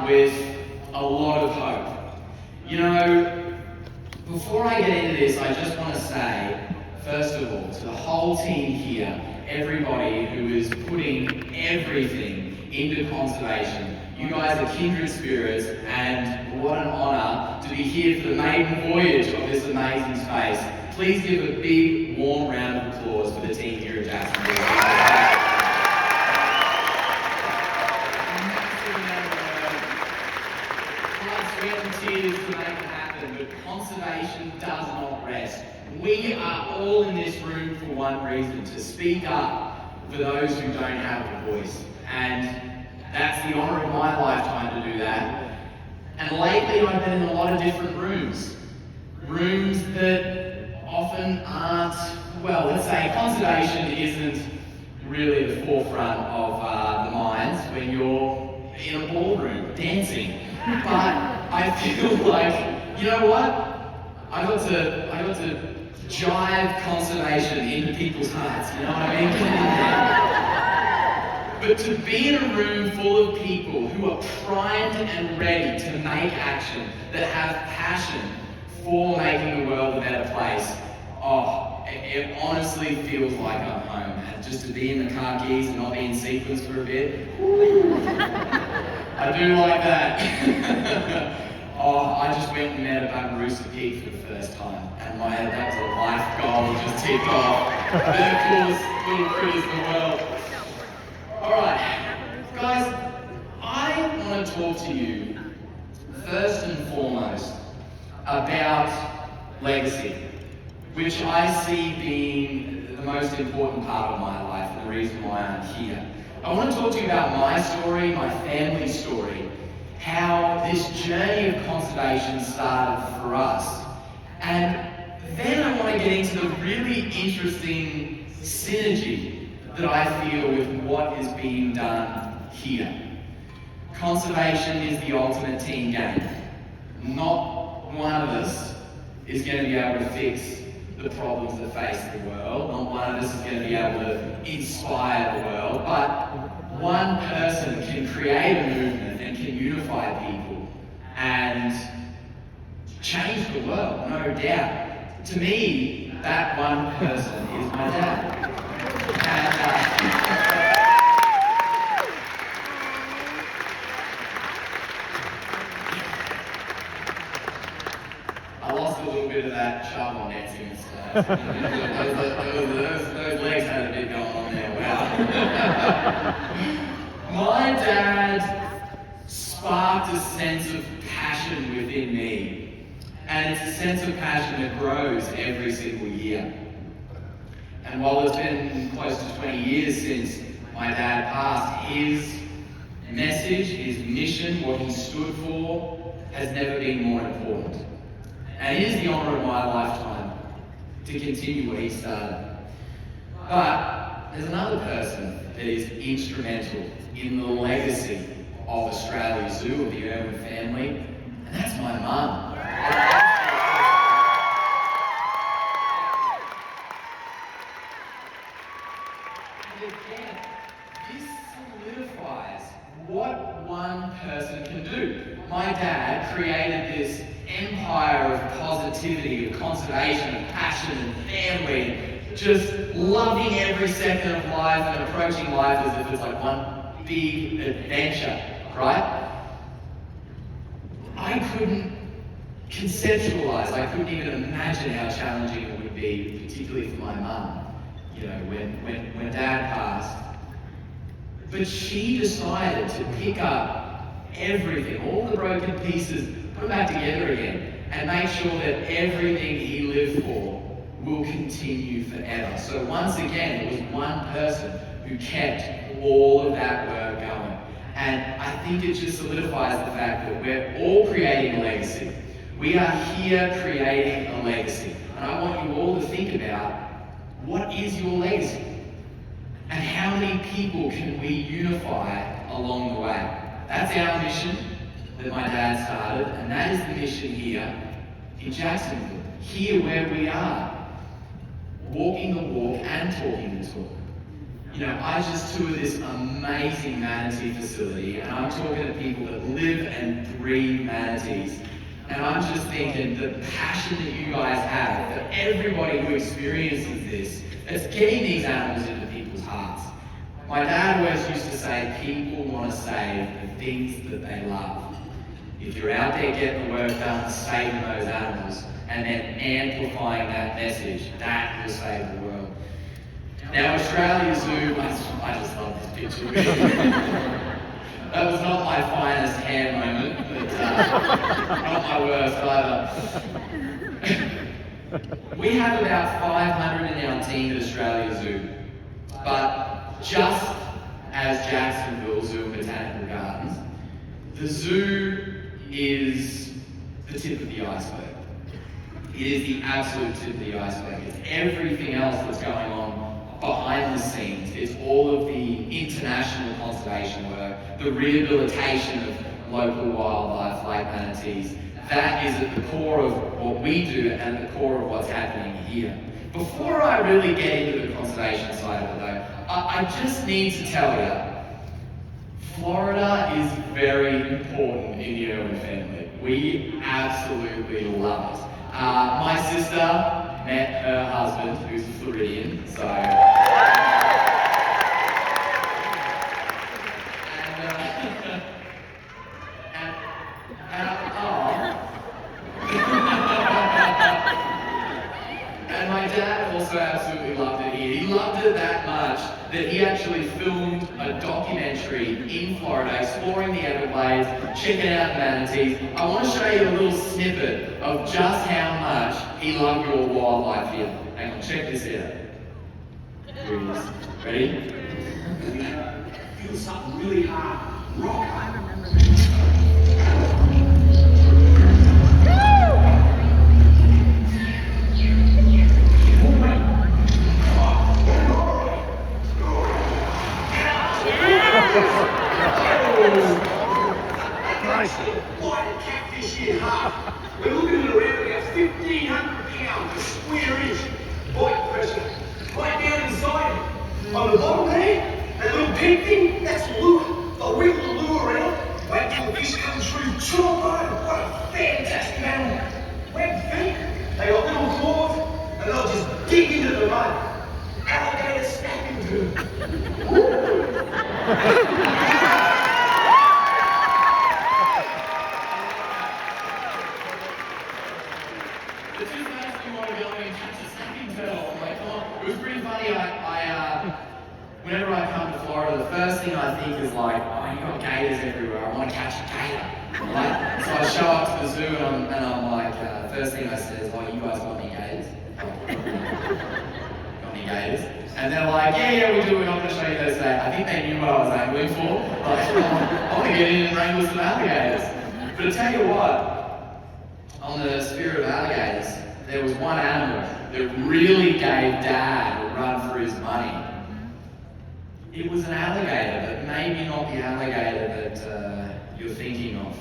with a lot of hope. You know, before I get into this, I just want to say, first of all, to the whole team here, everybody who is putting everything into conservation, you guys are kindred spirits, and what an honour to be here for the maiden voyage of this amazing space. Please give a big, warm round of applause for the team here at Jacksonville. Sweat and tears to make it happen, but conservation does not rest. We are all in this room for one reason, to speak up for those who don't have a voice. And that's the honour of my lifetime to do that. And lately I've been in a lot of different rooms. Rooms that often aren't, well, let's say conservation isn't really the forefront of the minds when you're in a ballroom dancing. But I feel like, you know what? I got to jive conservation into people's hearts, you know what I mean? But to be in a room full of people who are primed and ready to make action, that have passion for making the world a better place, it honestly feels like I'm home. And just to be in the car keys and not be in sequence for a bit, I do like that. I just went and met a bug rooster pig for the first time, and that was a life goal just ticked off. They're the coolest little critters in the world. Alright, guys, I want to talk to you first and foremost about legacy, which I see being the most important part of my life and the reason why I'm here. I want to talk to you about my story, my family's story, how this journey of conservation started for us. And then I want to get into the really interesting synergy that I feel with what is being done here. Conservation is the ultimate team game. Not one of us is going to be able to fix the problems that face the world. Not one of us is going to be able to inspire the world, but one person can create a movement and can unify people and change the world, no doubt. To me, that one person is my dad. I lost a little bit of that shovel dancing and stuff. Those legs had a bit going on there, wow. My dad sparked a sense of passion within me, and it's a sense of passion that grows every single year. And while it's been close to 20 years since my dad passed, his message, his mission, what he stood for, has never been more important. And it is the honour of my lifetime to continue what he started. But there's another person that is instrumental in the legacy of Australia Zoo, of the Irwin family, and that's my mum. And again, this solidifies what one person can do. My dad created this empire of positivity, of conservation, of passion and family, just loving every second of life and approaching life as if it's like one big adventure, right? I couldn't conceptualize, I couldn't even imagine how challenging it would be, particularly for my mum, you know, when Dad passed. But she decided to pick up everything, all the broken pieces, put them back together again, and make sure that everything he lived for will continue forever. So once again, it was one person who kept all of that work going. And I think it just solidifies the fact that we're all creating a legacy. We are here creating a legacy. And I want you all to think about, what is your legacy? And how many people can we unify along the way? That's our mission that my dad started, and that is the mission here in Jacksonville, here where we are, walking the walk and talking the talk. I just toured this amazing manatee facility, and I'm talking to people that live and breathe manatees. And I'm just thinking the passion that you guys have for everybody who experiences this, it's getting these animals into people's hearts. My dad always used to say, people want to save the things that they love. If you're out there getting the work done, saving those animals, and then amplifying that message, that will save the world. Now, Australia Zoo, I just love this picture. That was not my finest hand moment, but not my worst either. We have about 500 in our team at Australia Zoo, but just as Jacksonville Zoo and Botanical Gardens, the zoo is the tip of the iceberg. It is the absolute tip of the iceberg. It's everything else that's going on behind the scenes. It's all of the international conservation work, the rehabilitation of local wildlife like manatees. That is at the core of what we do and at the core of what's happening here. Before I really get into the conservation side of it though, I just need to tell you, Florida is very important in the Irwin family. We absolutely love it. My sister met her husband, who's a Floridian, so... And my dad also absolutely loved it here. He loved it that much that he actually filmed a documentary in Florida, exploring the Everglades, checking out the manatees. I want to show you a little snippet of just how much he loved your wildlife here. Hang on, check this out. Here he is. Ready? Feel something really hard. Rock hard. Why did catfish hit hard? We're looking at around about 1,500 pounds a square inch. Bite pressure. Right down inside it. On the bottom there, that little pink thing, that's the lure. I wiggle the lure around, wait till the fish comes through. Chop on. What a fantastic animal. Web feet, they got little claws, and they'll just dig into the mud. Alligators snap into them. It's just makes me want to go and catch a snapping turtle. I'm like, oh, it was pretty funny. Whenever I come to Florida, the first thing I think is like, oh, you got gators everywhere. I want to catch a gator. Right? So I show up to the zoo and I'm like, first thing I say is, oh, you guys got any gators? Got any gators? And they're like, yeah, we do. We're not going to show you those today. I think they knew what I was angling for. Like, I want to get in and wrangle some alligators. But I tell you what. On the spirit of alligators, there was one animal that really gave Dad a run for his money. It was an alligator, but maybe not the alligator that you're thinking of.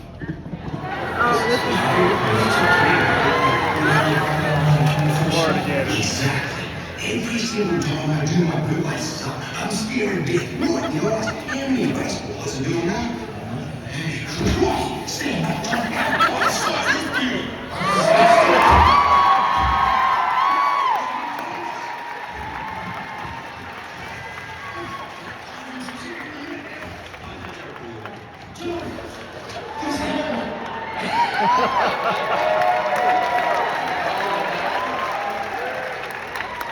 Exactly. Every single time I do my bootlace stuff, I'm scared to death. What? You ask any baseball doesn't do that. Stand back. What size is you?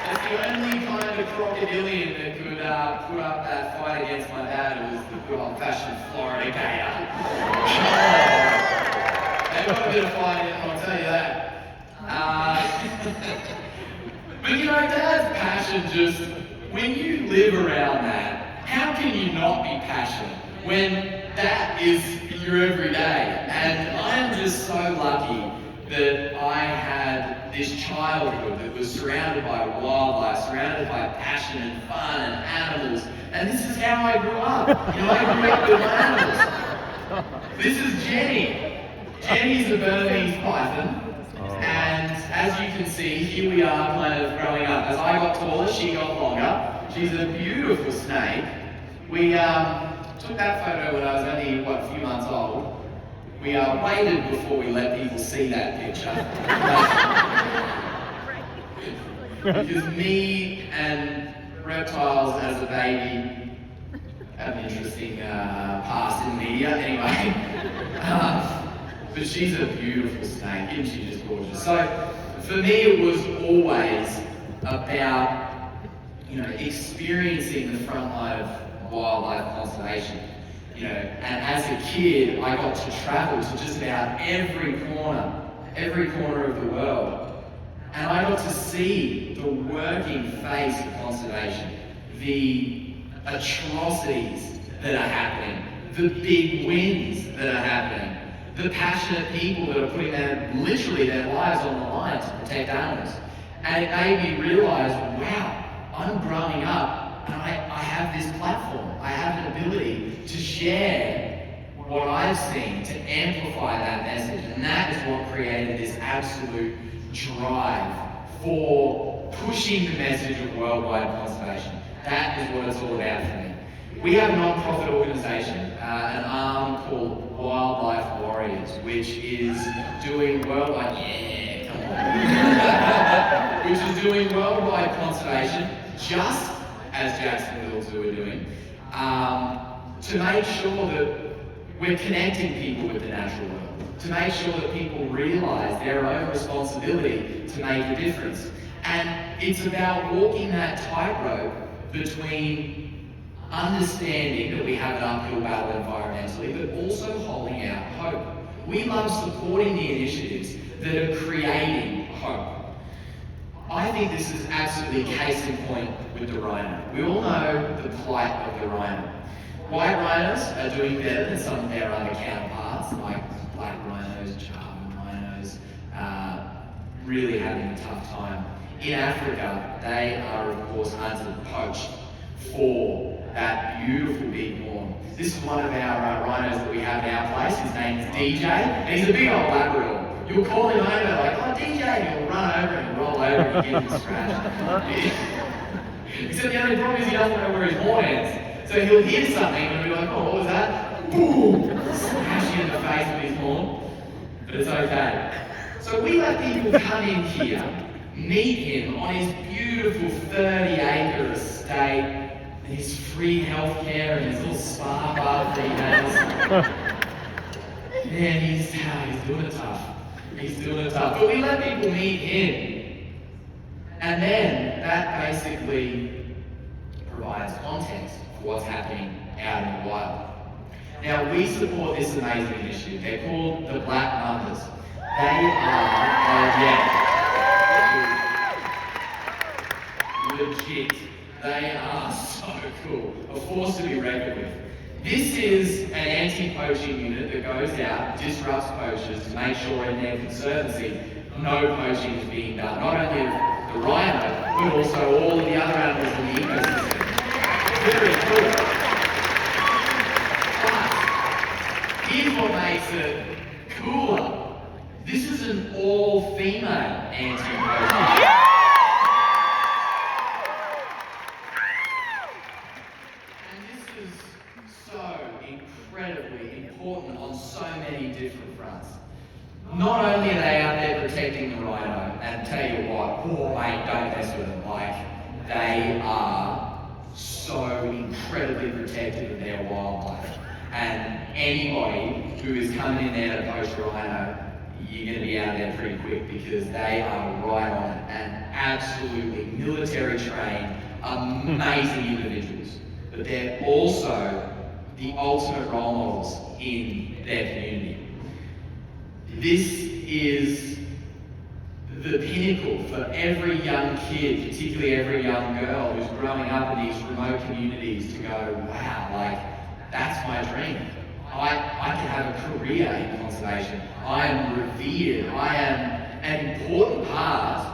That's the only kind of crocodilian that could put up that fight against my dad. It was the good old-fashioned Florida gator. They got a bit of fight in them, I'll tell you that. But Dad's passion just, when you live around that, how can you not be passionate when that is your everyday? And I am just so lucky that I had this childhood that was surrounded by wildlife, surrounded by passion and fun and animals. And this is how I grew up. I grew up with animals. This is Jenny. Jenny's a Burmese python. And as you can see, here we are kind of growing up. As I got taller, she got longer. She's a beautiful snake. We took that photo when I was only, a few months old. We waited before we let people see that picture. Because me and reptiles as a baby have an interesting past in media anyway. But she's a beautiful snake, isn't she just gorgeous? So for me it was always about, experiencing the front line of wildlife conservation. And as a kid I got to travel to just about every corner of the world. And I got to see the working face of conservation, the atrocities that are happening, the big wins that are happening, the passionate people that are putting literally their lives on the line to protect animals. And it made me realise, wow, I'm growing up and I have this platform. I have an ability to share what I've seen, to amplify that message. And that is what created this absolute drive for pushing the message of worldwide conservation. That is what it's all about for me. We have a non-profit organisation, an arm called Wildlife Warriors, which is doing worldwide, which is doing worldwide conservation, just as Jacksonville are doing, to make sure that we're connecting people with the natural world, to make sure that people realise their own responsibility to make a difference. And it's about walking that tightrope between understanding that we have an uphill battle environmentally, but also holding out hope. We love supporting the initiatives that are creating hope. I think this is absolutely case in point with the rhino. We all know the plight of the rhino. White rhinos are doing better than some of their other counterparts, like black rhinos, Java rhinos, really having a tough time. In Africa, they are of course hunted, poached for that beautiful big horn. This is one of our rhinos that we have in our place. His name is DJ, and he's a big old Labrador. You'll call him over like, oh DJ, and he'll run over and roll over and give him a scratch. Except the only problem is he doesn't know where his horn ends. So he'll hear something and he'll be like, oh, what was that? Boom! Smash him in the face with his horn. But it's okay. So we let people come in here, meet him on his beautiful 30-acre estate, and his free healthcare and his little spa bar that he has. Man, he's doing it tough. He's doing it tough. But we let people meet him. And then that basically provides context for what's happening out in the wild. Now, we support this amazing initiative. They're called the Black Numbers. They are, legit. They are so cool. A force to be reckoned with. This is an anti-poaching unit that goes out, disrupts poachers to make sure in their conservancy no poaching is being done. Not only of the rhino, but also all of the other animals in the ecosystem. Very cool. But here's what makes it cooler. This is an all-female anti-poaching. Incredibly important on so many different fronts. Not only are they out there protecting the rhino, and tell you what, mate, don't mess with them. Like, they are so incredibly protective of their wildlife. And anybody who is coming in there to poach a rhino, you're going to be out there pretty quick because they are right on it and absolutely military trained, amazing individuals. But they're also the ultimate role models in their community. This is the pinnacle for every young kid, particularly every young girl who's growing up in these remote communities to go, wow, like, that's my dream. I can have a career in conservation. I am revered. I am an important part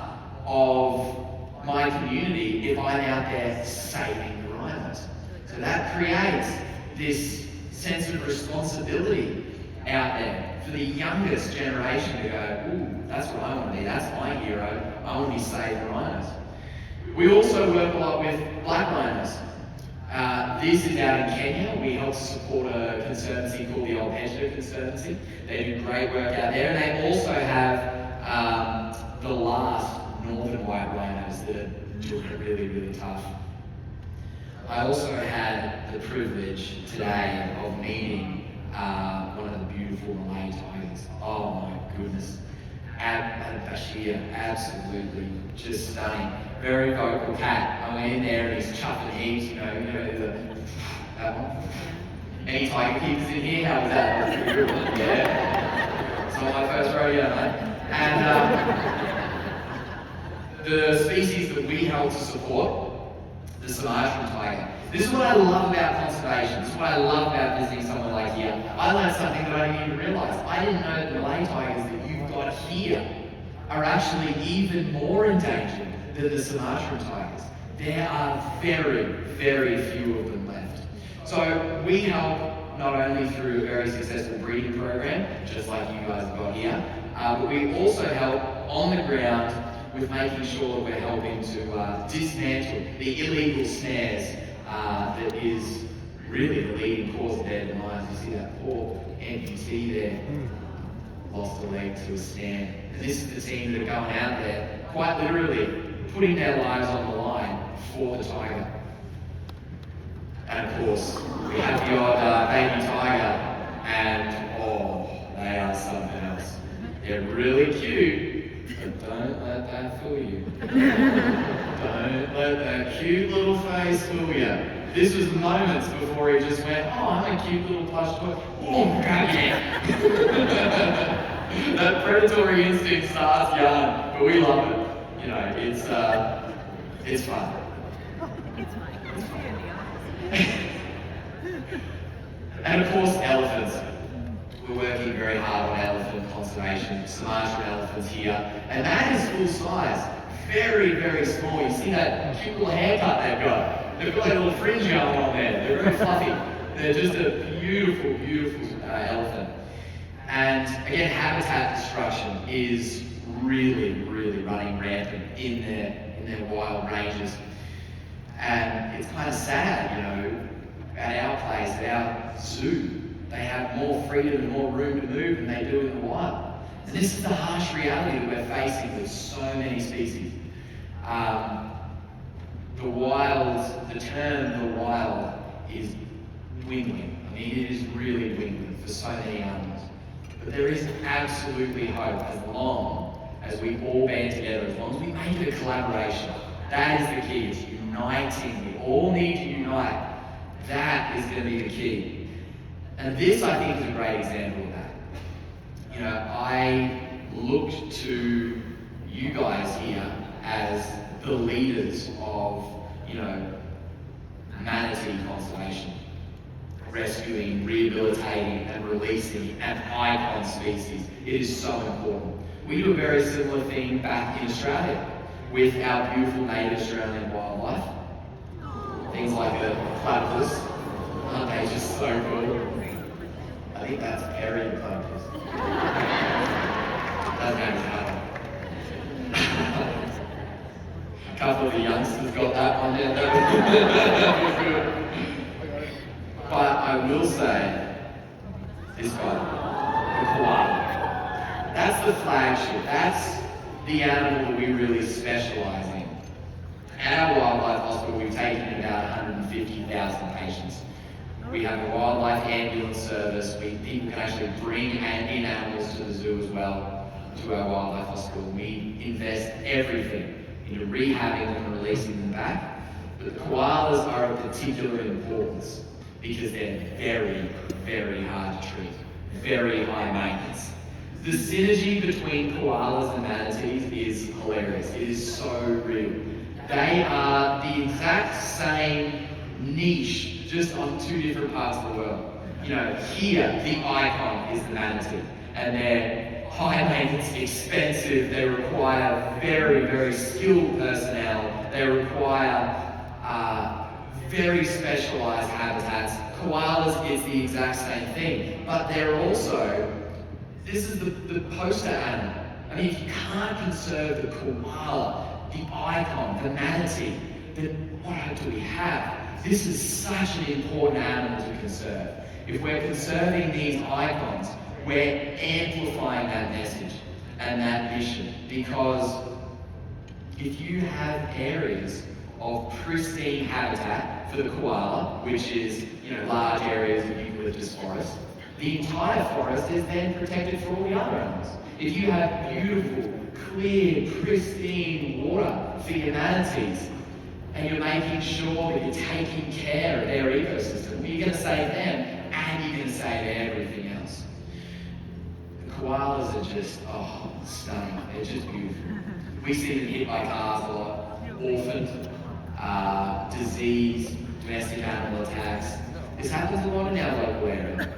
of my community if I'm out there saving the rhinos. So that creates this sense of responsibility out there for the youngest generation to go, ooh, that's what I want to be, that's my hero, I want to be saving rhinos. We also work a lot with black rhinos. This is out in Kenya. We help to support a conservancy called the Old Pedro Conservancy. They do great work out there, and they also have the last northern white rhinos that are doing it really, really tough. I also had the privilege today of meeting one of the beautiful Malay tigers. Oh my goodness. Bashir, absolutely just stunning. Very vocal cat. I went in there and he's chuffing heaps, that one. Any tiger keepers in here? How was that? That was a good one. Yeah. It's not my first rodeo, mate. And the species that we help to support, the Sumatran tiger. This is what I love about conservation. This is what I love about visiting somewhere like here. I learned something that I didn't even realize. I didn't know that the Malay tigers that you've got here are actually even more endangered than the Sumatran tigers. There are very, very few of them left. So we help not only through a very successful breeding program, just like you guys have got here, but we also help on the ground with making sure that we're helping to dismantle the illegal snares that is really the leading cause of their demise. You see that poor amputee there, lost a leg to a snare. And this is the team that are going out there, quite literally, putting their lives on the line for the tiger. And of course, we have the odd baby tiger, and oh, they are something else. They're really cute, but don't let that fool you. Don't let that cute little face fool you. This was moments before he just went, oh, I'm a cute little plush toy. Oh, yeah. That predatory instinct starts young, but we love it. You know, it's fun. It's fine. And of course, elephants. We're working very hard on elephant conservation. Sumatran elephants here, and that is full size. Very, very small. You see that cute little haircut they've got. They've got that little fringe going on there. They're very fluffy. They're just a beautiful, beautiful elephant. And again, habitat destruction is really, really running rampant in their wild ranges. And it's kind of sad, you know, at our place, at our zoo, they have more freedom and more room to move than they do in the wild. And this is the harsh reality that we're facing with so many species. The term the wild is dwindling. I mean, it is really dwindling for so many animals. But there is absolutely hope as long as we all band together, as long as we make it a collaboration. That is the key. It's uniting. We all need to unite. That is going to be the key. And this, I think, is a great example of that. You know, I look to you guys here as the leaders of, you know, manatee conservation, rescuing, rehabilitating, and releasing an icon species. It is so important. We do a very similar thing back in Australia with our beautiful native Australian wildlife. Things like the platypus. Aren't they just so cool? I think that's Perry the platypus. That's name is Adam. A couple of the youngsters got that one down. That was good. But I will say, this guy, the koala. That's the flagship. That's the animal that we really specialize in. At our wildlife hospital, we've taken about 150,000 patients. We have a wildlife ambulance service. People can actually bring in animals to the zoo as well, to our wildlife hospital. We invest everything into rehabbing them and releasing them back. But the koalas are of particular importance because they're very, very hard to treat, very high maintenance. The synergy between koalas and manatees is hilarious. It is so real. They are the exact same niche, just on two different parts of the world. You know, here, the icon is the manatee, and they're high maintenance, expensive, they require very, very skilled personnel, they require very specialized habitats. Koalas is the exact same thing, but they're also, this is the poster animal. I mean, if you can't conserve the koala, the icon, the manatee. But what do we have? This is such an important animal to conserve. If we're conserving these icons, we're amplifying that message and that mission. Because if you have areas of pristine habitat for the koala, which is large areas of eucalyptus forest, the entire forest is then protected for all the other animals. If you have beautiful, clear, pristine water for your manatees, and you're making sure that you're taking care of their ecosystem, you're going to save them, and you're going to save everything else. The koalas are just, stunning. They're just beautiful. We see them hit by cars a lot, orphaned, disease, domestic animal attacks. This happens a lot in our local area.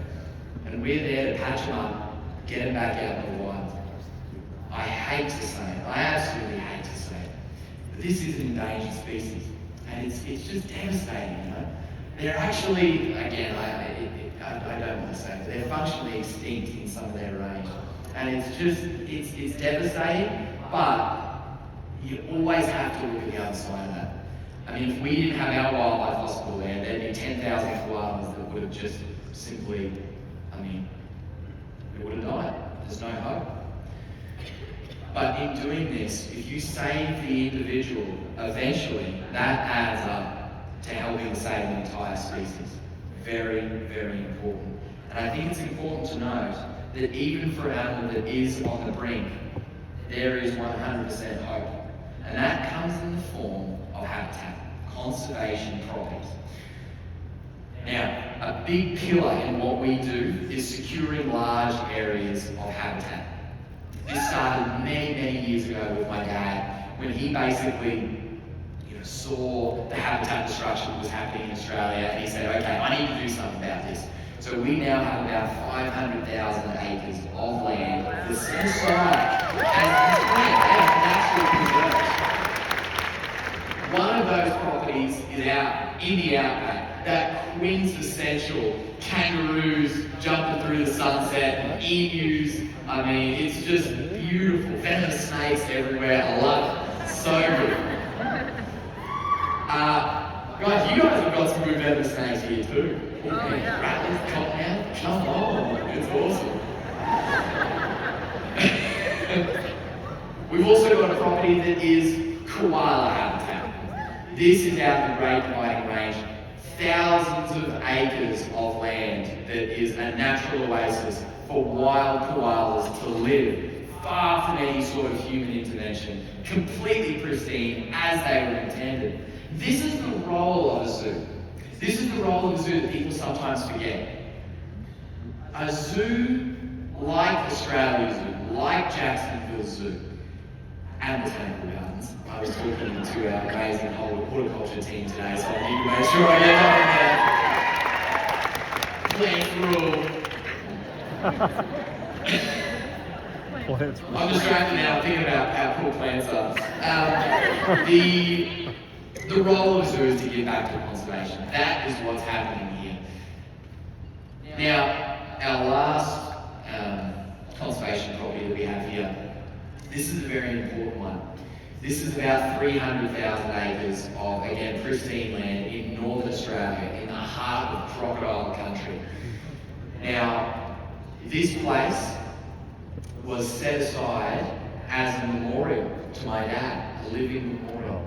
And we're there to patch them up, get them back out in the wild. I hate to say it, I absolutely hate to say it, but this is an endangered species, and it's just devastating, They're actually, again, I don't want to say it, they're functionally extinct in some of their range. And it's devastating, but you always have to look at the other side of that. I mean, if we didn't have our wildlife hospital there, there'd be 10,000 koalas that would have just simply, they would have died. There's no hope. But in doing this, if you save the individual, eventually that adds up to helping save the entire species. Very, very important. And I think it's important to note that even for an animal that is on the brink, there is 100% hope. And that comes in the form of habitat, conservation properties. Now, a big pillar in what we do is securing large areas of habitat. This started many, many years ago with my dad, when he basically saw the habitat destruction that was happening in Australia, and he said, okay, I need to do something about this. So we now have about 500,000 acres of land that's set aside as natural preserves. One of those properties is out in the outback, that quintessential kangaroos jumping through the sunset, emus. It's just beautiful. Venomous snakes everywhere. I love it. So good. Guys, you guys have got some good venomous snakes here too. Rattlers, cottonmouth, come on, it's awesome. We've also got a property that is koala habitat. This is out in the Great Dividing Range. Thousands of acres of land that is a natural oasis for wild koalas to live, far from any sort of human intervention, completely pristine as they were intended. This is the role of a zoo. This is the role of a zoo that people sometimes forget. A zoo like Australia Zoo, like Jacksonville Zoo, and Botanical Gardens. I was talking to our amazing horticulture team today, so I need to make sure I get up in there. Plant rule. I'm distracted now, thinking about how cool plants are. The role of a zoo is to give back to conservation. That is what's happening here. Now, our last conservation property that we have here, this is a very important one. This is about 300,000 acres of, again, pristine land in northern Australia, in the heart of crocodile country. Now, this place was set aside as a memorial to my dad, a living memorial.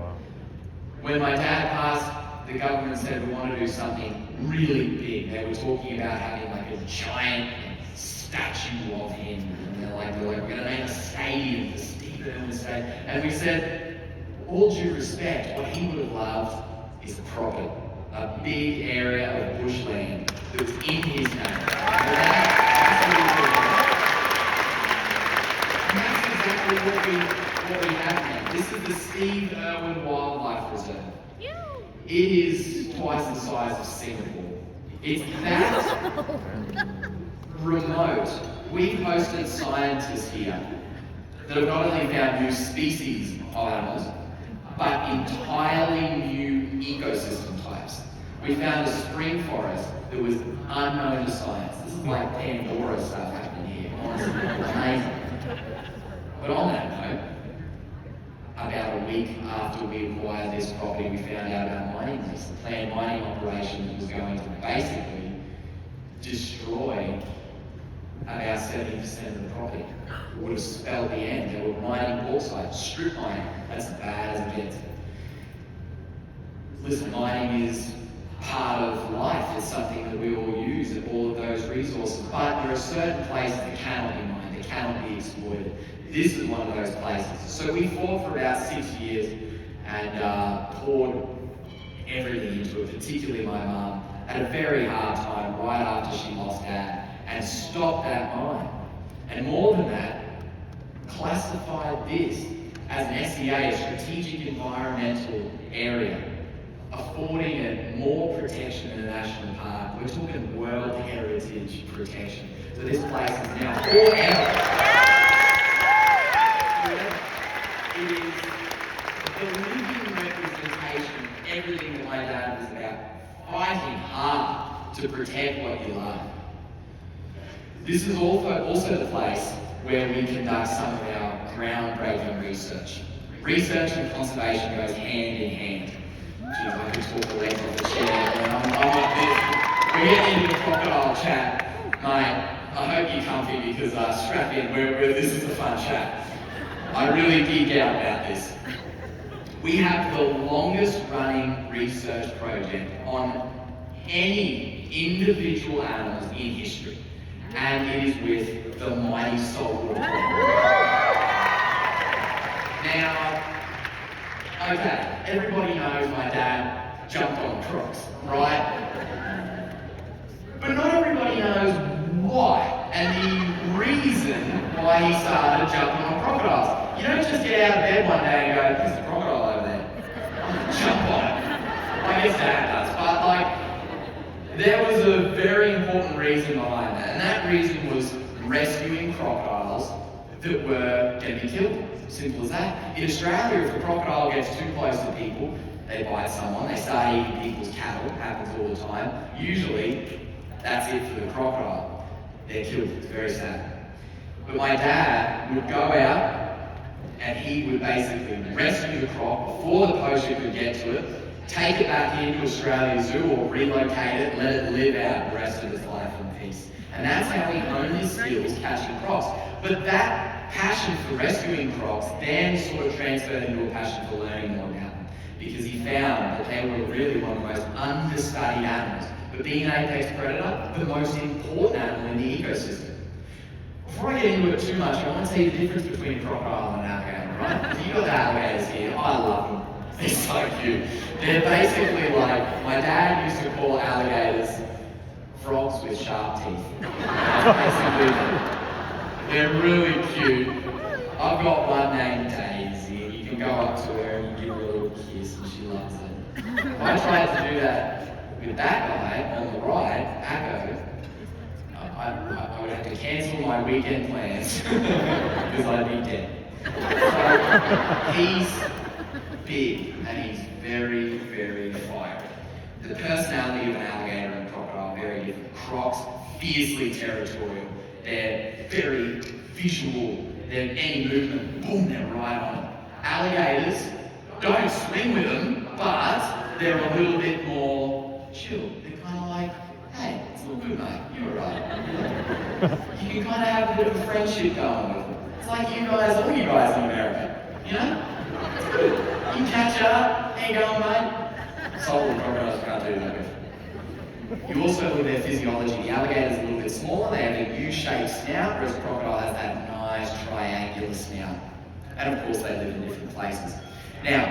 When my dad passed, the government said we want to do something really big. They were talking about having like a giant statue of him. And they're like, we're going to make a stadium, the Steve Irwin Stadium. And we said, all due respect, what he would have loved is a property, a big area of bushland that was in his name. And that's exactly what we have now. This is the Steve Irwin Wildlife Reserve. It is twice the size of Singapore. It's that remote. We've hosted scientists here that have not only found new species of animals, but entirely new ecosystem types. We found a spring forest that was unknown to science. This is like Pandora stuff happening here. Honestly, amazing. But on that note, about a week we acquired this property, we found out about mining lease. The planned mining operation was going to basically destroy about 70% of the property. It would have spelled the end. They were mining bauxite, strip mining. That's as bad as it gets. Listen, mining is part of life. It's something that we all use, and all of those resources. But there are certain places that cannot be mined, that cannot be exploited. This is one of those places. So we fought for about 6 years and poured everything into it, particularly my mum. Had a very hard time right after she lost Dad, and stopped that mine. And more than that, classified this as an SEA, a strategic environmental area, affording it more protection in a national park. We're talking World Heritage protection. So this place is now forever. It is the living representation of everything that my dad was about, fighting hard to protect what you love. This is also the place where we conduct some of our groundbreaking research. Research and conservation goes hand in hand. Geez, I could talk the length of the chair, and I'm like this. We're getting into the crocodile chat. Mate, I hope you're comfy because strap in, this is a fun chat. I really geek out about this. We have the longest running research project on any individual animals in history. And it is with the mighty saltwater crocodile. Now, okay, everybody knows my dad jumped on crocs, right? But not everybody knows why, and the reason why he started jumping on crocodiles. You don't just get out of bed one day and go, there's a crocodile over there. Jump on it. I guess Dad does, but there was a very important reason behind that, and that reason was rescuing crocodiles that were going to be killed. Simple as that. In Australia, if a crocodile gets too close to people, they bite someone, they start eating people's cattle, happens all the time. Usually, that's it for the crocodile. They're killed. It's very sad. But my dad would go out and he would basically rescue the croc before the poacher could get to it, take it back into Australia Zoo or relocate it, let it live out the rest of its life in peace. And that's how he honed his skills catching crocs. But that passion for rescuing crocs then sort of transferred into a passion for learning more about them, because he found that they were really one of the most understudied animals. But being an apex predator, the most important animal in the ecosystem. Before I get into it too much, I want to tell you the difference between a crocodile and an alligator, right? Because you've got the alligators here, I love them. They're so cute. They're basically like, my dad used to call alligators frogs with sharp teeth. That's basically them. They're really cute. I've got one named Daisy. You can go up to her and you give her a little kiss and she loves it. If I tried to do that with that guy on the right, Acco, I would have to cancel my weekend plans because I'd be dead. So he's big and he's very, very fiery. The personality of an alligator and a crocodile are very different. Crocs, fiercely territorial. They're very visual. They're any movement, boom, they're right on it. Alligators don't swing with them, but they're a little bit more chill. They're kind of like, hey, it's all good, mate. You're right. You can kind of have a bit of a friendship going with them. It's like you guys, all you guys in America, you know? It's good. You can catch up. How you going, mate? Saltwater crocodiles can't do that with. You also look at their physiology. The alligator's a little bit smaller. They have a U-shaped snout, whereas the crocodile has that nice triangular snout. And of course, they live in different places. Now,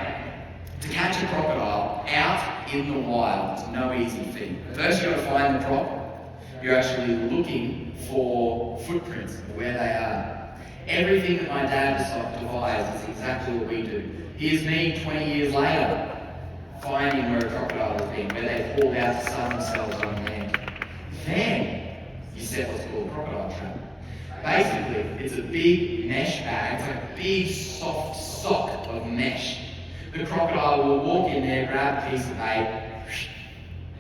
to catch a crocodile out in the wild is no easy feat. First, you've got to find the crocodile. You're actually looking for footprints of where they are. Everything that my dad devised is exactly what we do. Here's me 20 years later, finding where a crocodile has been, where they've hauled out to sun themselves on land. Then, you set what's called a crocodile trap. Basically, it's a big mesh bag, it's like a big soft sock of mesh. The crocodile will walk in there, grab a piece of bait,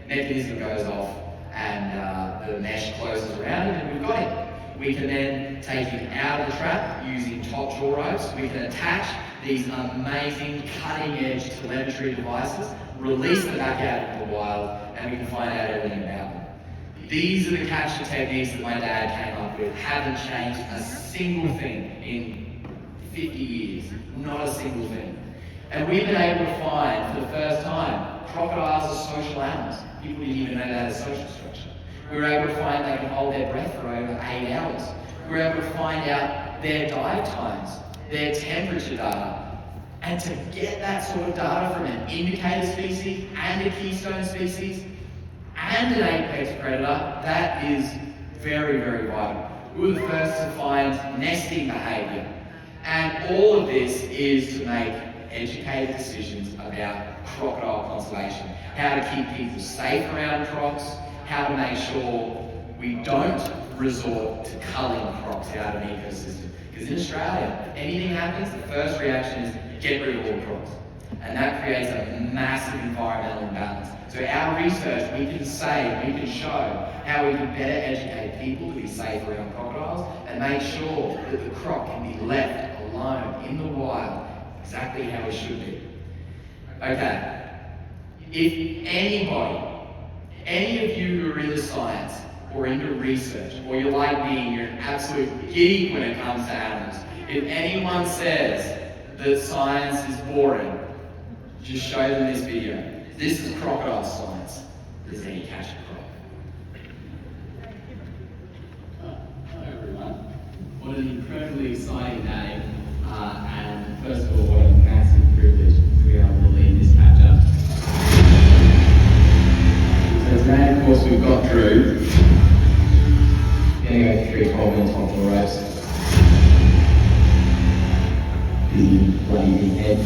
mechanism goes off, and the mesh closes around it, and we've got him. We can then take him out of the trap using top jaw ropes. We can attach these amazing cutting-edge telemetry devices, release them back out into the wild, and we can find out everything about them. These are the capture techniques that my dad came up with. Haven't changed a single thing in 50 years, not a single thing. And we've been able to find, for the first time, crocodiles are social animals. People didn't even know they had a social structure. We were able to find they can hold their breath for over 8 hours. We were able to find out their dive times, their temperature data. And to get that sort of data from an indicator species and a keystone species and an apex predator, that is very, very vital. We were the first to find nesting behaviour. And all of this is to make educated decisions about crocodile conservation, how to keep people safe around crocs, how to make sure we don't resort to culling crocs out of an ecosystem. Because in Australia, anything happens, the first reaction is get rid of all crocs. And that creates a massive environmental imbalance. So our research, we can say, we can show how we can better educate people to be safe around crocodiles and make sure that the croc can be left alone in the wild exactly how it should be. Okay, if anybody, any of you who are into science or into research, or you're like me and you're an absolute geek when it comes to animals, if anyone says that science is boring, just show them this video. This is crocodile science. Does any catch a croc? Hello everyone. What an incredibly exciting day. And first of all, what a massive privilege to be able to lead this capture. So today, of course, we've got Drew. Going to go through 12 minutes on the ropes. Busy bloody big head.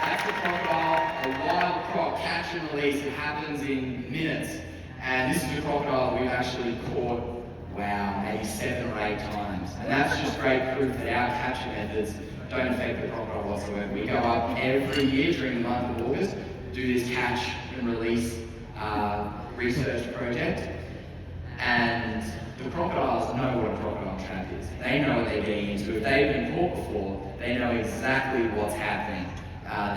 That's a crocodile, a wild croc, catch and release. It happens in minutes. And this is a crocodile we've actually caught, wow, maybe 7 or 8 times. And that's just great proof that our capture methods don't affect the crocodile whatsoever. We go up every year during the month of August, do this catch and release research project. And the crocodiles know what a crocodile trap is. They know what they're getting into. If they've been caught before, they know exactly what's happening.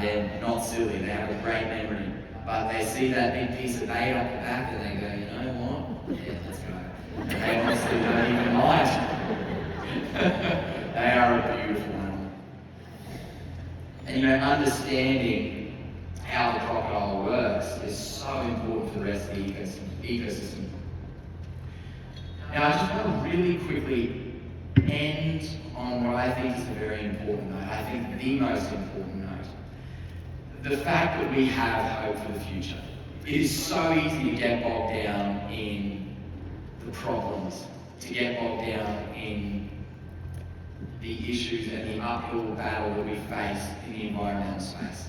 They're not silly, they have a great memory. But they see that big piece of bait off the back and they go, you know what? Yeah, let's go. And they honestly don't even mind. They are a beautiful animal. And understanding how the crocodile works is so important for the rest of the ecosystem. Now, I just want to really quickly end on what I think is a very important note. I think the most important note. The fact that we have hope for the future. It is so easy to get bogged down in the problems, to get bogged down in the issues and the uphill battle that we face in the environmental space.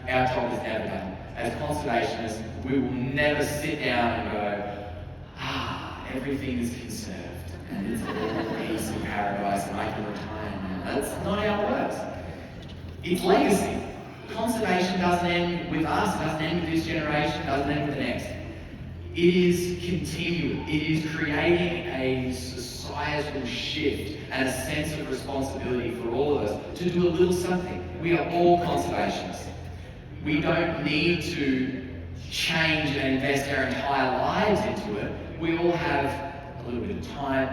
Our job is never done. As conservationists, we will never sit down and go, everything is conserved and it's all peace and paradise and I can retire now. That's not how it works. It's legacy. Conservation doesn't end with us, it doesn't end with this generation, it doesn't end with the next. It is continual. It is creating a societal shift and a sense of responsibility for all of us to do a little something. We are all conservationists. We don't need to change and invest our entire lives into it. We all have a little bit of time,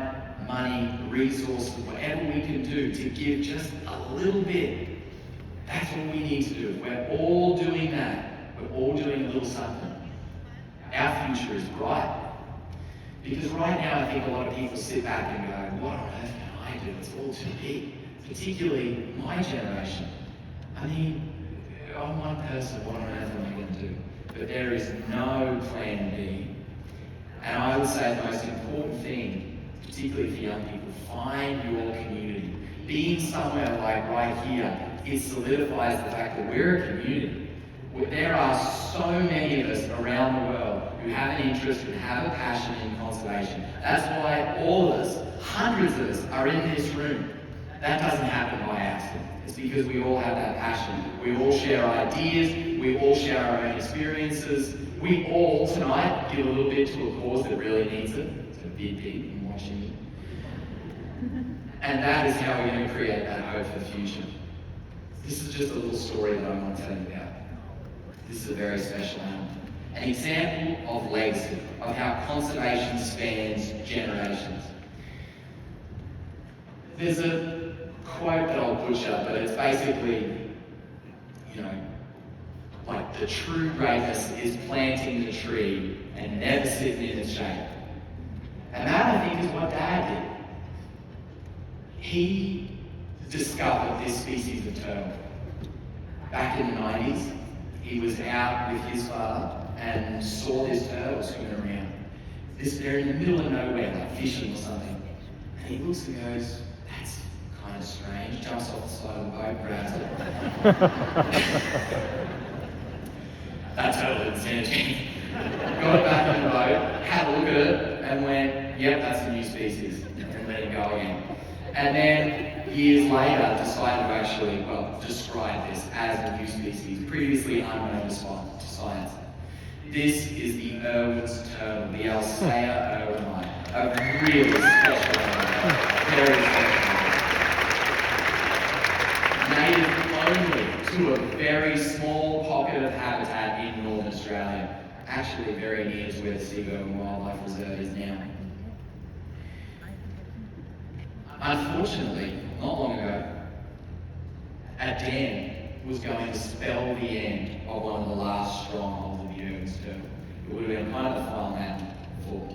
money, resources, whatever we can do to give just a little bit. That's what we need to do. We're all doing that. We're all doing a little something. Our future is bright. Because right now I think a lot of people sit back and go, what on earth can I do? It's all too big. particularly my generation. I mean, I'm one person, what on earth am I going to do? But there is no plan B. And I would say the most important thing, particularly for young people, find your community. Being somewhere like right here, it solidifies the fact that we're a community. There are so many of us around the world who have an interest, who have a passion in conservation. That's why all of us, hundreds of us, are in this room. That doesn't happen by accident. It's because we all have that passion. We all share ideas. We all share our own experiences. We all, tonight, give a little bit to a cause that really needs it. It's a big peep, I'm watching you. And that is how we're going to create that hope for the future. This is just a little story that I want to tell you about. This is a very special animal. An example of legacy, of how conservation spans generations. There's a quote that I'll butcher, but it's basically, like the true greatness is planting the tree and never sitting in its shade. And that, I think, is what Dad did. He discovered this species of turtle. Back in the 90s, he was out with his father and saw this turtle swimming around. They're in the middle of nowhere, like fishing or something. And he looks and goes, that's kind of strange. Jumps off the side of the boat, grabs it. That turtle didn't stand a chance. Got it back in the boat, had a look at it, and went, yep, that's a new species, and let it go again. And then, years later, decided to actually, describe this as a new species, previously unknown to science. This is the Irwin's turtle, the Alcea irwini, a really special animal, very special animal. Native only to a very small pocket of habitat in Northern Australia, actually very near to where the Seagoing Wildlife Reserve is now. Unfortunately, not long ago, a dam was going to spell the end of one of the last strongholds of the Irwin's turtle. It would have been kind of the final mountain before.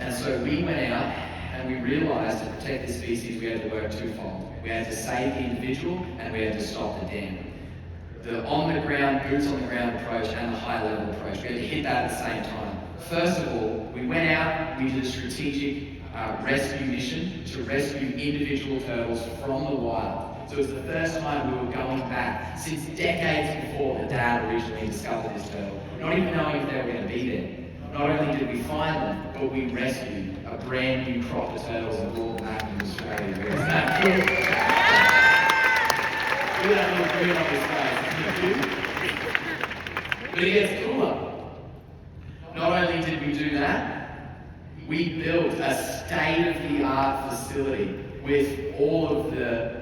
And so we went out and we realised to protect the species we had to work twofold. We had to save the individual and we had to stop the dam. The on-the-ground, boots-on-the-ground approach and the high-level approach. We had to hit that at the same time. First of all, we went out, we did a strategic rescue mission to rescue individual turtles from the wild. So it was the first time we were going back since decades before that Dad originally discovered this turtle, not even knowing if they were going to be there. Not only did we find them, but we rescued a brand new crop of turtles and brought them back to Australia. Isn't that cool? Look at that little grin on his face. But it gets cooler. Not only did we do that, we built a state-of-the-art facility with all of the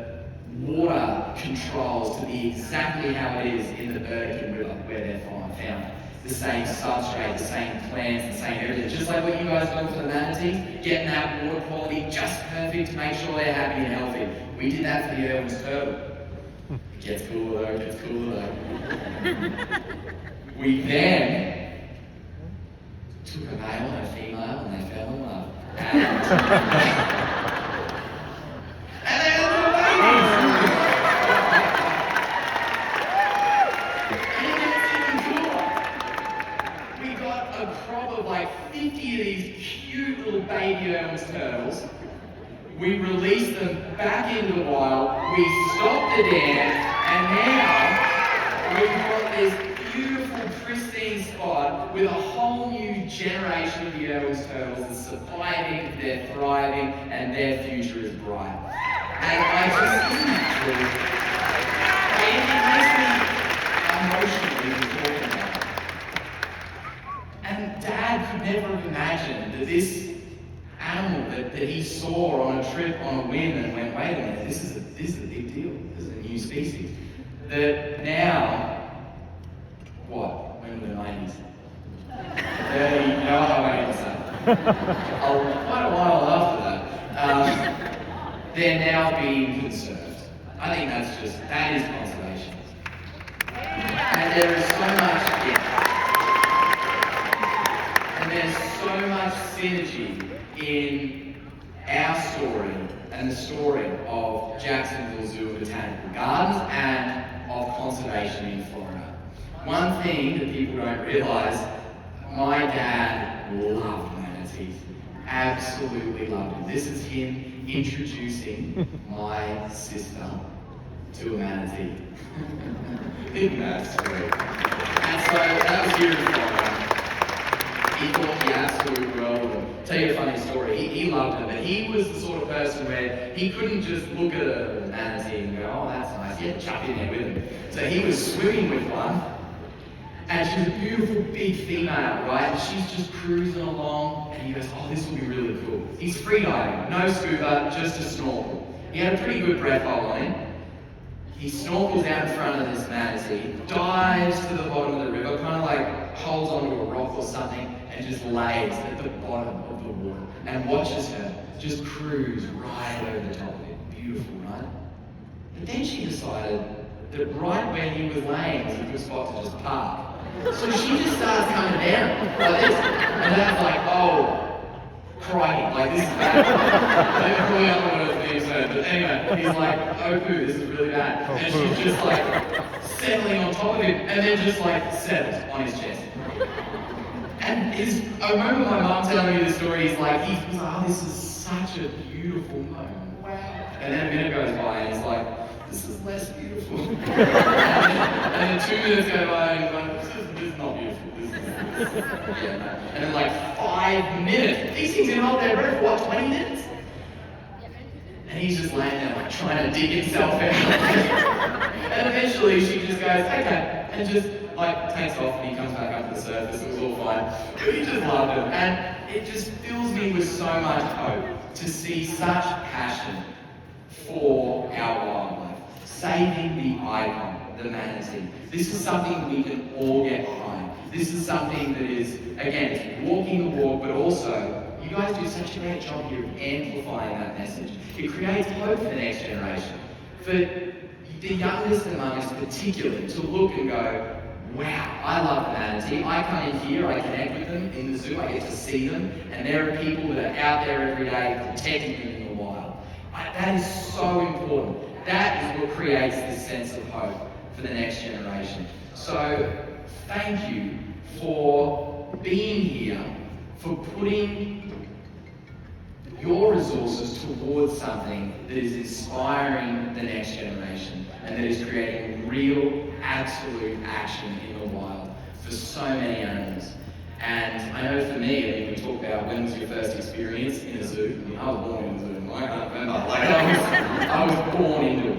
water controls to be exactly how it is in the Burdekin River where they're found. The same substrate, the same plants, the same everything. Just like what you guys do for the manatees, getting that water quality just perfect to make sure they're happy and healthy. We did that for the Irwin's turtle. It gets cooler though, it gets cooler though. We then took a male and a female and they fell in love. And they had little babies! And it gets even cooler. We got a crop of like 50 of these cute little baby Irwin's turtles. We released them back into the wild. We stopped the dam, and now we've got this beautiful, pristine spot with a whole new generation of the Irwin's turtles that's surviving, they're thriving, and their future is bright. And I just, isn't that true? It makes me emotionally talking about it. And Dad could never have imagined that this animal that he saw on a trip on a whim and went, wait a minute, this is a big deal. This is a new species. That now, what? When were the 90s? 30, no, I won't even say. Quite a while after that. They're now being conserved. I think that is conservation. And there is so much, and there's so much synergy in our story and the story of Jacksonville Zoo and Botanical Gardens and of conservation in Florida. One thing that people don't realise, my dad loved manatees. Absolutely loved them. This is him introducing my sister to a manatee. Isn't that sweet? And so that was here in Florida. He thought the absolute world of them. Tell you a funny story. He loved them, but he was the sort of person where he couldn't just look at a manatee and go, oh, that's nice. He had to chuck in there with him. So he was swimming with one, and she's a beautiful big female, right? And she's just cruising along, and he goes, oh, this will be really cool. He's freediving, no scuba, just a snorkel. He had a pretty good breath hold on him. He snorkels out in front of this manatee, dives to the bottom of the river, kind of like holds onto a rock or something, and just lays at the bottom of the water and watches her just cruise right over the top of it. Beautiful, right? But then she decided that right where he was laying was a good spot to just park. So she just starts coming down like this, and Dad's like, oh, crikey, like this is bad. I probably not one of the things, but anyway, he's like, oh poo, this is really bad. And she's just like settling on top of him, and then just like settles on his chest. And I remember my mum telling me the story, he was like, oh, this is such a beautiful moment, wow. And then a minute goes by, and he's like, this is less beautiful. and then 2 minutes go by, and he's like, this is not beautiful. Yeah, no. And then like 5 minutes. These things can hold their breath, what, 20 minutes? And he's just laying there like trying to dig himself out. And eventually she just goes, okay, and just like takes off and he comes back up to the surface, it was all fine. But he just loved it. And it just fills me with so much hope to see such passion for our wildlife. Saving the icon, the manatee. This is something we can all get behind. This is something that is, again, it's walking the walk, but also, you guys do such a great job here of amplifying that message. It creates hope for the next generation. For the youngest among us particularly, to look and go, wow, I love the manatee. I come in here, I connect with them in the zoo, I get to see them, and there are people that are out there every day protecting them in the wild. That is so important. That is what creates this sense of hope for the next generation. So, thank you for being here, for putting your resources towards something that is inspiring the next generation and that is creating real, absolute action in the wild for so many animals. And I know for me, we talk about when was your first experience in a zoo. I mean, I was born in a zoo. I can't remember. I was born into it.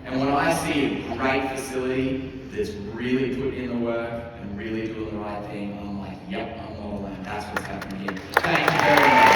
And when I see a great facility that's really put in the work and really doing the right thing, I'm like, yep, I'm all alone. That's what's happening here. Thank you very much.